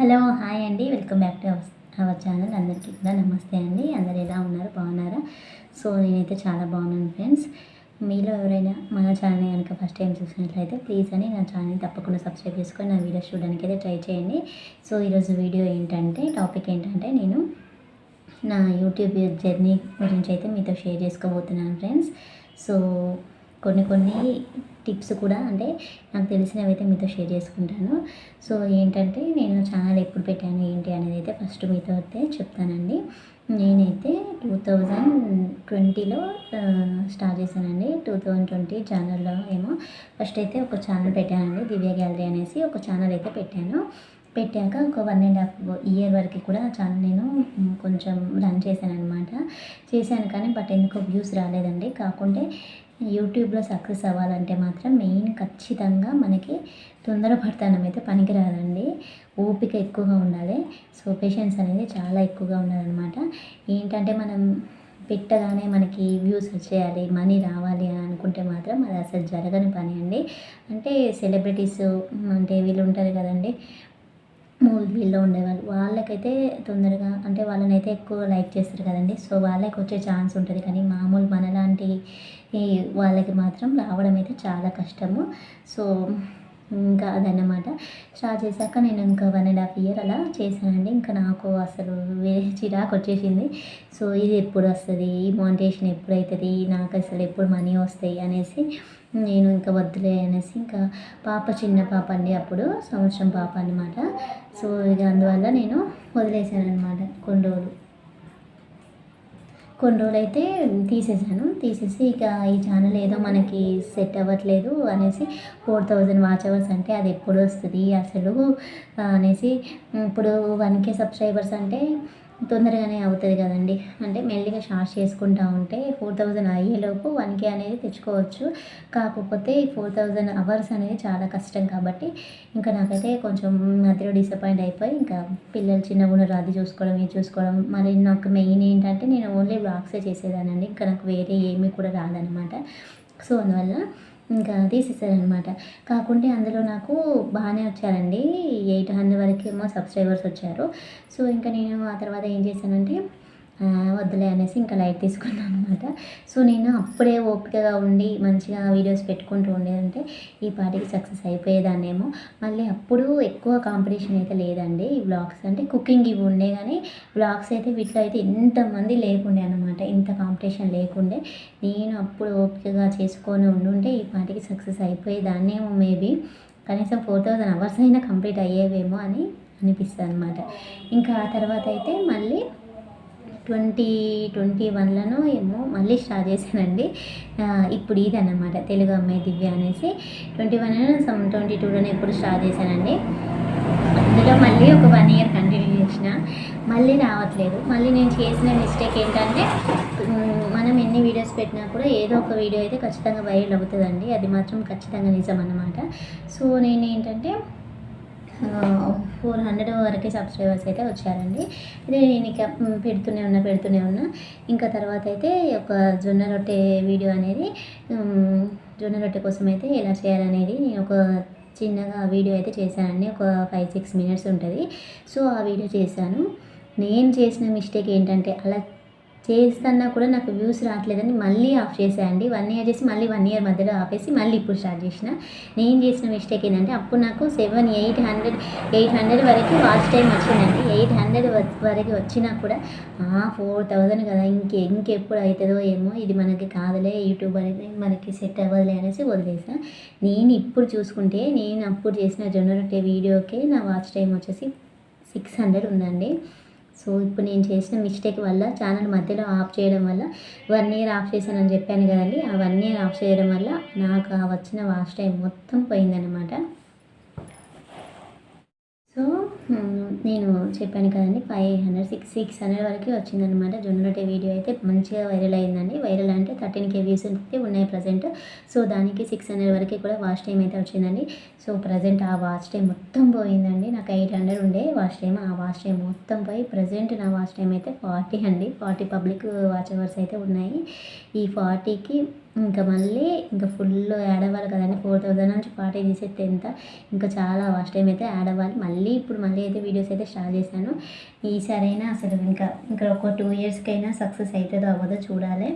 Hello hi అండి, welcome back to our channel. అందరికీ కూడా నమస్తే అండి. అందరు ఎలా ఉన్నారు, బాగున్నారా? సో నేనైతే చాలా బాగున్నాను ఫ్రెండ్స్. మీలో ఎవరైనా మన ఛానల్ కనుక ఫస్ట్ టైం చూసినట్లయితే ప్లీజ్ అని నా ఛానల్ తప్పకుండా సబ్స్క్రైబ్ చేసుకొని నా వీడియోస్ చూడడానికి అయితే ట్రై చేయండి. సో ఈరోజు వీడియో ఏంటంటే, టాపిక్ ఏంటంటే, నేను నా యూట్యూబ్ జర్నీ గురించి అయితే మీతో షేర్ చేసుకోబోతున్నాను ఫ్రెండ్స్. సో కొన్ని టిప్స్ కూడా అంటే నాకు తెలిసినవి అయితే మీతో షేర్ చేసుకుంటాను. సో ఏంటంటే, నేను ఛానల్ ఎప్పుడు పెట్టాను ఏంటి అనేది అయితే ఫస్ట్ మీతో అయితే చెప్తానండి. నేనైతే 2020లో స్టార్ట్ చేశానండి. 2020 జనవరిలో ఏమో ఫస్ట్ అయితే ఒక ఛానల్ పెట్టానండి, దివ్య గ్యాలరీ అనేసి ఒక ఛానల్ అయితే పెట్టాను. పెట్టాక ఒక 1.5 ఇయర్ వరకు కూడా ఆ ఛానల్ నేను కొంచెం రన్ చేశానమాట. చేశాను కానీ బట్ ఎందుకో వ్యూస్ రాలేదండి. కాకుంటే యూట్యూబ్లో సక్సెస్ అవ్వాలంటే మాత్రం మెయిన్ ఖచ్చితంగా మనకి తొందరపడతనం అయితే పనికిరాదండి. ఓపిక ఎక్కువగా ఉండాలి. సో పేషెన్స్ అనేది చాలా ఎక్కువగా ఉండాలన్నమాట. ఏంటంటే మనం పెట్టగానే మనకి వ్యూస్ వచ్చేయాలి, మనీ రావాలి అని అనుకుంటే మాత్రం అది అసలు జరగని పని అండి. అంటే సెలబ్రిటీస్ అంటే వీళ్ళు ఉంటారు కదండి, మూవీల్లో ఉండేవాళ్ళు, వాళ్ళకైతే తొందరగా అంటే వాళ్ళనైతే ఎక్కువ లైక్ చేస్తారు కదండి. సో వాళ్ళకి వచ్చే ఛాన్స్ ఉంటుంది. కానీ మామూలు మనలాంటి వాళ్ళకి మాత్రం రావడం అయితే చాలా కష్టము. సో ఇంకా అదన్నమాట. స్టార్ట్ చేశాక నేను ఇంకా 1.5 ఇయర్ అలా చేశానండి. ఇంకా నాకు అసలు వేరే చిరాకు వచ్చేసింది. సో ఇది ఎప్పుడు వస్తుంది, ఈ మోనిటైజేషన్ ఎప్పుడు అవుతుంది, నాకు అసలు ఎప్పుడు మనీ వస్తాయి అనేసి నేను ఇంకా వద్దులే అనేసి, ఇంకా చిన్న పాప అండి, అప్పుడు సంవత్సరం పాప అనమాట. సో ఇక అందువల్ల నేను వదిలేసాను అనమాట. కొన్ని రోజులు అయితే తీసేసి ఇక ఈ ఛానల్ ఏదో మనకి సెట్ అవ్వట్లేదు అనేసి 4000 వాచ్ అవర్స్ అంటే అది ఎప్పుడు వస్తుంది అసలు అనేసి, ఇప్పుడు 1K సబ్స్క్రైబర్స్ అంటే తొందరగానే అవుతుంది కదండి. అంటే మెల్లిగా షార్ట్ చేసుకుంటూ ఉంటే 4000 అయ్యేలోపు 1K అనేది తెచ్చుకోవచ్చు. కాకపోతే 4000 అవర్స్ అనేది చాలా కష్టం కాబట్టి ఇంకా నాకైతే కొంచెం మధ్యలో డిసప్పాయింట్ అయిపోయి, ఇంకా పిల్లలు చిన్నగా ఉన్నారు, అది చూసుకోవడం ఇది చూసుకోవడం. మరి నాకు మెయిన్ ఏంటంటే, నేను ఓన్లీ వ్లాగ్సే చేసేదానండి. ఇంకా నాకు వేరే ఏమీ కూడా రాదనమాట. సో అందువల్ల ఇంకా తీసేసారనమాట. కాకుంటే అందులో నాకు బాగానే వచ్చారండి, 800 వరకు ఏమో సబ్స్క్రైబర్స్ వచ్చారు. సో ఇంకా నేను ఆ తర్వాత ఏం చేశానంటే, వద్దులే అనేసి ఇంకా లైట్ తీసుకున్నాను అనమాట. సో నేను అప్పుడే ఓపికగా ఉండి మంచిగా వీడియోస్ పెట్టుకుంటూ ఉండేదంటే ఈ పాటికి సక్సెస్ అయిపోయేదాన్నేమో. మళ్ళీ అప్పుడు ఎక్కువ కాంపిటీషన్ అయితే లేదండి. ఈ వ్లాగ్స్ అంటే కుకింగ్ ఇవి ఉండే, కానీ వ్లాగ్స్ అయితే వీటిలో అయితే ఇంతమంది లేకుండే అనమాట. ఇంత కాంపిటీషన్ లేకుండే. నేను అప్పుడు ఓపికగా చేసుకొని ఉండుంటే ఈ పాటికి సక్సెస్ అయిపోయేదాన్నేమో. మేబీ కనీసం 4000 అవర్స్ అయినా కంప్లీట్ అయ్యేవేమో అని అనిపిస్తుంది అనమాట. ఇంకా ఆ తర్వాత అయితే మళ్ళీ 2021లోనో ఏమో మళ్ళీ స్టార్ట్ చేశానండి. ఇప్పుడు ఇదన్నమాట, తెలుగు అమ్మాయి దివ్య అనేసి. 22లోనే ఎప్పుడు స్టార్ట్ చేశానండి. అందులో మళ్ళీ ఒక 1 ఇయర్ కంటిన్యూ చేసిన, మళ్ళీ రావట్లేదు. మళ్ళీ నేను చేసిన మిస్టేక్ ఏంటంటే, మనం ఎన్ని వీడియోస్ పెట్టినా కూడా ఏదో ఒక వీడియో అయితే ఖచ్చితంగా వైరల్ అవుతుందండి. అది మాత్రం ఖచ్చితంగా నిజం అన్నమాట. సో నేను ఏంటంటే 400 వరకే సబ్స్క్రైబర్స్ అయితే వచ్చారండి. ఇది నేను ఇక పెడుతూనే ఉన్నా. ఇంకా తర్వాత అయితే ఒక జొన్న రొట్టె వీడియో అనేది, జొన్న రొట్టె కోసం అయితే ఎలా చేయాలనేది నేను ఒక చిన్నగా వీడియో అయితే చేశానండి. ఒక 5-6 మినిట్స్ ఉంటుంది. సో ఆ వీడియో చేశాను. నేను చేసిన మిస్టేక్ ఏంటంటే, అలా చేస్తున్నా కూడా నాకు వ్యూస్ రావట్లేదని మళ్ళీ ఆఫ్ చేశానండి. 1 ఇయర్ చేసి మళ్ళీ 1 ఇయర్ మధ్యలో ఆపేసి మళ్ళీ ఇప్పుడు స్టార్ట్ చేసిన. నేను చేసిన మిస్టేక్ ఏంటంటే, అప్పుడు నాకు 800 వరకు వాచ్ టైం వచ్చిందండి. 800 వరకు వచ్చినా కూడా 4000 కదా, ఇంకెప్పుడు అవుతుందో ఏమో, ఇది మనకి కాదులే, యూట్యూబ్ అనేది మనకి సెట్ అవ్వదులే అనేసి వదిలేసా. నేను ఇప్పుడు చూసుకుంటే, నేను అప్పుడు చేసిన జొన్న రొట్టె వీడియోకే నా వాచ్ టైం వచ్చేసి 600 ఉందండి. సో ఇప్పుడు నేను చేసిన మిస్టేక్ వల్ల, ఛానల్ మధ్యలో ఆఫ్ చేయడం వల్ల, 1 ఇయర్ ఆఫ్ చేశానని చెప్పాను కదండి, ఆ 1 ఇయర్ ఆఫ్ చేయడం వల్ల నాకు ఆ వచ్చిన వాచ్ టైం మొత్తం పోయిందనమాట. సో నేను చెప్పాను కదండి, 600 వరకు వచ్చిందనమాట. జొన్న రొట్టె వీడియో అయితే మంచిగా వైరల్ అయిందండి. వైరల్ అంటే 13K వ్యూస్ అయితే ఉన్నాయి ప్రజెంట్. సో దానికి 600 వరకు కూడా వాచ్ టైం అయితే వచ్చిందండి. సో ప్రజెంట్ ఆ వాచ్ టైం మొత్తం పోయిందండి. నాకు 800 ఉండే వాచ్ టైం, ఆ వాచ్ టైం మొత్తం పోయి ప్రజెంట్ నా వాచ్ టైం అయితే 40 అండి. 40 పబ్లిక్ వాచ్ అవర్స్ అయితే ఉన్నాయి. ఈ 40కి ఇంకా మళ్ళీ ఇంకా ఫుల్ యాడ్ అవ్వాలి కదండి. 4000 నుంచి 40 తీసేస్తే ఎంత, ఇంకా చాలా వాచ్ టైం అయితే యాడ్ అవ్వాలి. ఇప్పుడు మళ్ళీ అయితే వీడియోస్ అయితే స్టార్ట్ చేశాను. ఈసారైనా అసలు ఇంకా ఒక 2 ఇయర్స్కైనా సక్సెస్ అవుతుందో అవ్వదో చూడాలి.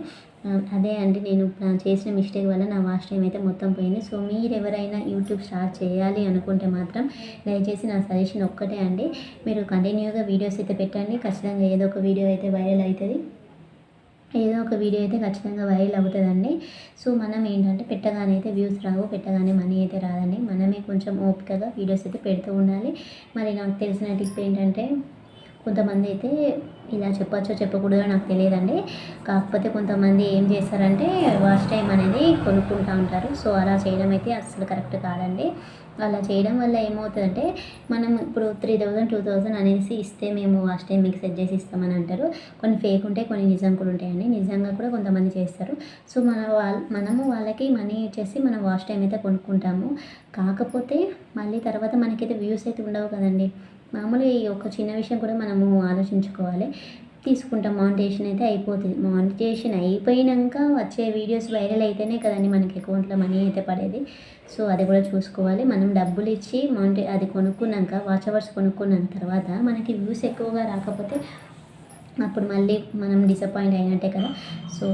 అదే అండి, నేను చేసిన మిస్టేక్ వల్ల నా వాచ్ టైం అయితే మొత్తం పోయింది. సో మీరు ఎవరైనా యూట్యూబ్ స్టార్ట్ చేయాలి అనుకుంటే మాత్రం దయచేసి నా సజెషన్ ఒక్కటే అండి, మీరు కంటిన్యూగా వీడియోస్ అయితే పెట్టండి. ఖచ్చితంగా ఏదో ఒక వీడియో అయితే వైరల్ అవుతుంది. ఏదో ఒక వీడియో అయితే ఖచ్చితంగా వైరల్ అవుతుందండి. సో మనం ఏంటంటే పెట్టగానే అయితే వ్యూస్ రావు, పెట్టగానే మనీ అయితే రాదండి. మనమే కొంచెం ఓపికగా వీడియోస్ అయితే పెడుతూ ఉండాలి. మరి నాకు తెలిసిన టిప్ ఏంటంటే, కొంతమంది అయితే ఇలా చెప్పచ్చో చెప్పకూడదో నాకు తెలియదండి. కాకపోతే కొంతమంది ఏం చేస్తారంటే వాచ్ టైం అనేది కొనుక్కుంటూ ఉంటారు. సో అలా చేయడం అయితే అస్సలు కరెక్ట్ కాదండి. అలా చేయడం వల్ల ఏమవుతుందంటే, మనం ఇప్పుడు 3000 2000 అనేసి ఇస్తే మేము వాచ్ టైం మీకు సెట్ చేసి ఇస్తామని అంటారు. కొన్ని ఫేక్ ఉంటాయి, కొన్ని నిజం కూడా ఉంటాయండి. నిజంగా కూడా కొంతమంది చేస్తారు. సో మనము వాళ్ళకి మనీ ఇచ్చేసి మనం వాచ్ టైం అయితే కొనుక్కుంటాము. కాకపోతే మళ్ళీ తర్వాత మనకైతే వ్యూస్ అయితే ఉండవు కదండి. మామూలుగా ఈ ఒక చిన్న విషయం కూడా మనము ఆలోచించుకోవాలి. తీసుకుంటాం, మానిటైజేషన్ అయితే అయిపోతుంది. మానిటైజేషన్ అయిపోయినాక వచ్చే వీడియోస్ వైరల్ అయితేనే కదండి మనకి అకౌంట్లో మనీ అయితే పడేది. సో అది కూడా చూసుకోవాలి. మనం డబ్బులు ఇచ్చి అది కొనుక్కున్నాక, వాచ్ అవర్స్ కొనుక్కున్న తర్వాత మనకి వ్యూస్ ఎక్కువగా రాకపోతే అప్పుడు మళ్ళీ మనం డిసప్పాయింట్ అయినట్టే కదా. సో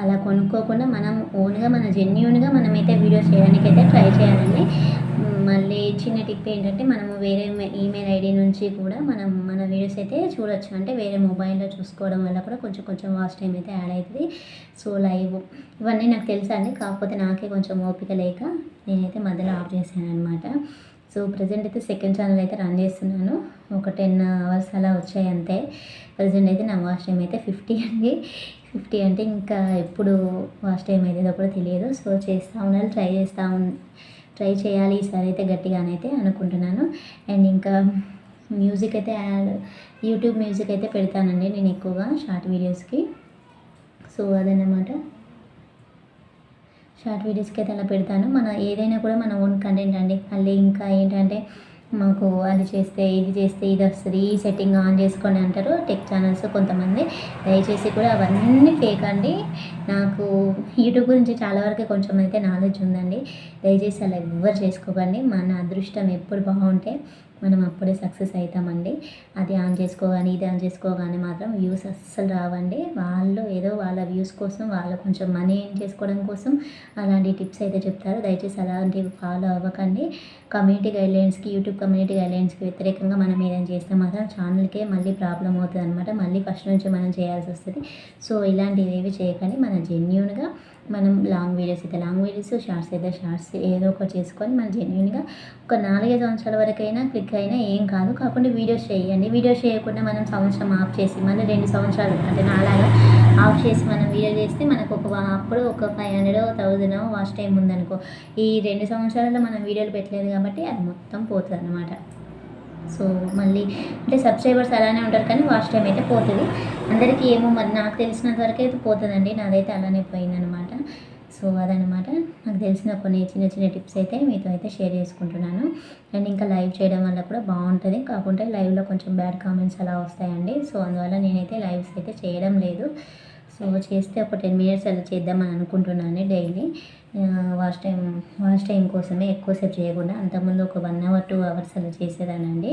అలా కొనుక్కోకుండా మనం ఓన్గా మన జెన్యూన్గా మనమైతే వీడియోస్ చేయడానికి అయితే ట్రై చేయాలండి. మళ్ళీ చిన్న టిప్ ఏంటంటే, మనము వేరే ఈమెయిల్ ఐడి నుంచి కూడా మన వీడియోస్ అయితే చూడొచ్చు. అంటే వేరే మొబైల్లో చూసుకోవడం వల్ల కూడా కొంచెం వాచ్ టైం అయితే యాడ్ అవుతుంది. సో లైవ్ ఇవన్నీ నాకు తెలుసా అండి, కాకపోతే నాకే కొంచెం ఓపిక లేక నేనైతే మధ్యలో ఆఫ్ చేశాను అనమాట. సో ప్రజెంట్ అయితే సెకండ్ ఛానల్ అయితే రన్ చేస్తున్నాను. ఒక 10 అవర్స్ అలా వచ్చాయి అంతే. ప్రజెంట్ అయితే నా వాచ్ టైం అయితే 50 అండి. 50 అంటే ఇంకా ఎప్పుడు వాచ్ టైం అయ్యేదో కూడా తెలియదు. సో చేస్తూ ఉండాలి, ట్రై చేయాలి ఈసారి అయితే గట్టిగానైతే అనుకుంటున్నాను. అండ్ ఇంకా మ్యూజిక్ అయితే యూట్యూబ్ మ్యూజిక్ అయితే పెడతానండి నేను ఎక్కువగా షార్ట్ వీడియోస్కి. సో అదన్నమాట, షార్ట్ వీడియోస్కి అయితే అలా పెడతాను. ఏదైనా కూడా మన ఓన్ కంటెంట్ అండి. మళ్ళీ ఇంకా ఏంటంటే, మాకు అది చేస్తే ఇది వస్తుంది, ఈ సెట్టింగ్ ఆన్ చేసుకోండి అంటారు టెక్ ఛానల్స్ కొంతమంది. దయచేసి కూడా అవన్నీ ఫేక్ అండి. నాకు యూట్యూబ్ గురించి చాలా వరకు కొంచెం అయితే నాలెడ్జ్ ఉందండి. దయచేసి అలా ఎవ్వరు చేసుకోకండి. మన అదృష్టం ఎప్పుడు బాగుంటే మనం అప్పుడే సక్సెస్ అవుతామండి. అది ఆన్ చేసుకోగానే ఇది ఆన్ చేసుకోగానే మాత్రం వ్యూస్ అస్సలు రావండి. వాళ్ళు ఏదో వాళ్ళ వ్యూస్ కోసం, వాళ్ళు కొంచెం మనీ ఏం చేసుకోవడం కోసం అలాంటి టిప్స్ అయితే చెప్తారు. దయచేసి అలాంటివి ఫాలో అవ్వకండి. యూట్యూబ్ కమ్యూనిటీ గైడ్లైన్స్కి వ్యతిరేకంగా మనం ఏదైనా చేస్తే మాత్రం ఛానల్కే మళ్ళీ ప్రాబ్లం అవుతుంది అనమాట. మళ్ళీ ఫస్ట్ నుంచి మనం చేయాల్సి వస్తుంది. సో ఇలాంటివి ఏవి చేయకండి. మన జెన్యూన్గా మనం లాంగ్ వీడియోస్, షార్ట్స్ అయితే షార్ట్స్ ఏదో ఒకటి చేసుకొని మనం జెన్యూన్గా ఒక 4-5 సంవత్సరాల వరకైనా క్లిక్ అయినా ఏం కాదు. కాకుండా వీడియోస్ చేయండి. వీడియోస్ చేయకుండా మనం సంవత్సరం ఆఫ్ చేసి మళ్ళీ 2 సంవత్సరాలు అంటే నాలాగా ఆఫ్ చేసి మనం వీడియో చేస్తే మనకు అప్పుడు ఒక 500 1000 వాచ్ టైం ఉందనుకో, ఈ 2 సంవత్సరాల్లో మనం వీడియోలు పెట్టలేదు కాబట్టి అది మొత్తం పోతుంది అన్నమాట. సో మళ్ళీ అంటే సబ్స్క్రైబర్స్ అలానే ఉంటారు కానీ వాచ్ టైం అయితే పోతుంది. అందరికీ ఏమో మరి, నాకు తెలిసినంత వరకు అయితే పోతుందండి. నాదైతే అలానే పోయిందనమాట. సో అదనమాట నాకు తెలిసిన కొన్ని చిన్న టిప్స్ అయితే మీతో అయితే షేర్ చేసుకుంటున్నాను. అండ్ ఇంకా లైవ్ చేయడం వల్ల కూడా బాగుంటుంది. కాకుంటే లైవ్లో కొంచెం బ్యాడ్ కామెంట్స్ అలా వస్తాయండి. సో అందువల్ల నేనైతే లైవ్స్ అయితే చేయడం లేదు. సో చేస్తే ఒక 10 మినిట్స్ అలా చేద్దామని అనుకుంటున్నాను డైలీ. వాచ్ టైం కోసమే ఎక్కువసేపు చేయకుండా. అంతకుముందు ఒక 1 అవర్ 2 అవర్స్ అలా చేసేదానండి.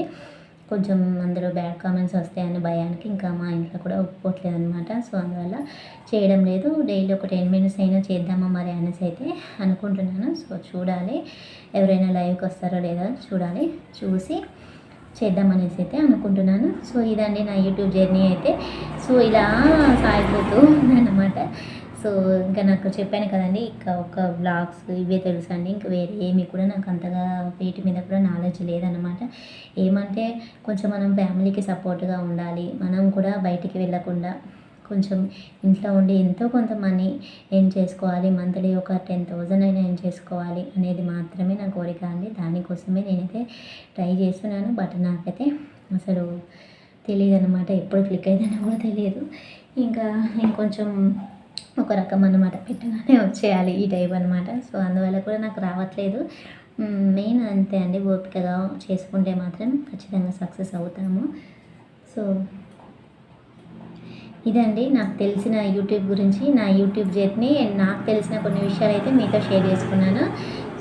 కొంచెం అందులో బ్యాడ్ కామెంట్స్ వస్తాయని భయానికి ఇంకా మా ఇంట్లో కూడా ఒప్పుకోవట్లేదు అనమాట. సో అందువల్ల చేయడం లేదు. డైలీ ఒక 10 మినిట్స్ అయినా చేద్దామా మరి అనేసి అయితే అనుకుంటున్నాను. సో చూడాలి ఎవరైనా లైవ్కి వస్తారో లేదో చూడాలి, చూసి చేద్దామనేసి అయితే అనుకుంటున్నాను. సో ఇదండి నా యూట్యూబ్ జర్నీ అయితే. సో ఇలా సాగిపోతూ ఉందన్నమాట. సో ఇంకా నాకు చెప్పాను కదండి, ఇంకా ఒక వ్లాగ్స్ ఇవే తెలుసు అండి. ఇంకా వేరే ఏమి కూడా నాకు అంతగా వీటి మీద కూడా నాలెడ్జ్ లేదనమాట. ఏమంటే కొంచెం మనం ఫ్యామిలీకి సపోర్ట్గా ఉండాలి. మనం కూడా బయటికి వెళ్ళకుండా కొంచెం ఇంట్లో ఉండి ఎంతో కొంత మనీ ఏం చేసుకోవాలి, మంత్లీ ఒక 10,000 అయినా ఏం చేసుకోవాలి అనేది మాత్రమే నా కోరిక అండి. దానికోసమే నేనైతే ట్రై చేస్తున్నాను. బట్ నాకైతే అసలు తెలియదు అనమాట, ఎప్పుడు క్లిక్ అయిందని కూడా తెలియదు. ఇంకా ఇంకొంచెం ఒక రకం అన్నమాట, పెట్టగానే వచ్చేయాలి ఈ టైప్ అనమాట. సో అందువల్ల కూడా నాకు రావట్లేదు. మెయిన్ అంతే అండి, ఓపికగా చేసుకుంటే మాత్రం ఖచ్చితంగా సక్సెస్ అవుతాము. సో ఇదండి నాకు తెలిసిన యూట్యూబ్ గురించి, నా యూట్యూబ్ జర్నీ, నాకు తెలిసిన కొన్ని విషయాలైతే మీతో షేర్ చేసుకున్నాను.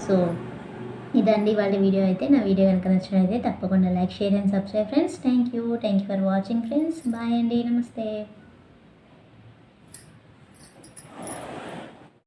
సో ఇదండి వాళ్ళ వీడియో అయితే. నా వీడియో కనుక నచ్చినట్లయితే తప్పకుండా like, share and subscribe friends. Thank you for watching friends. Bye అండి. నమస్తే.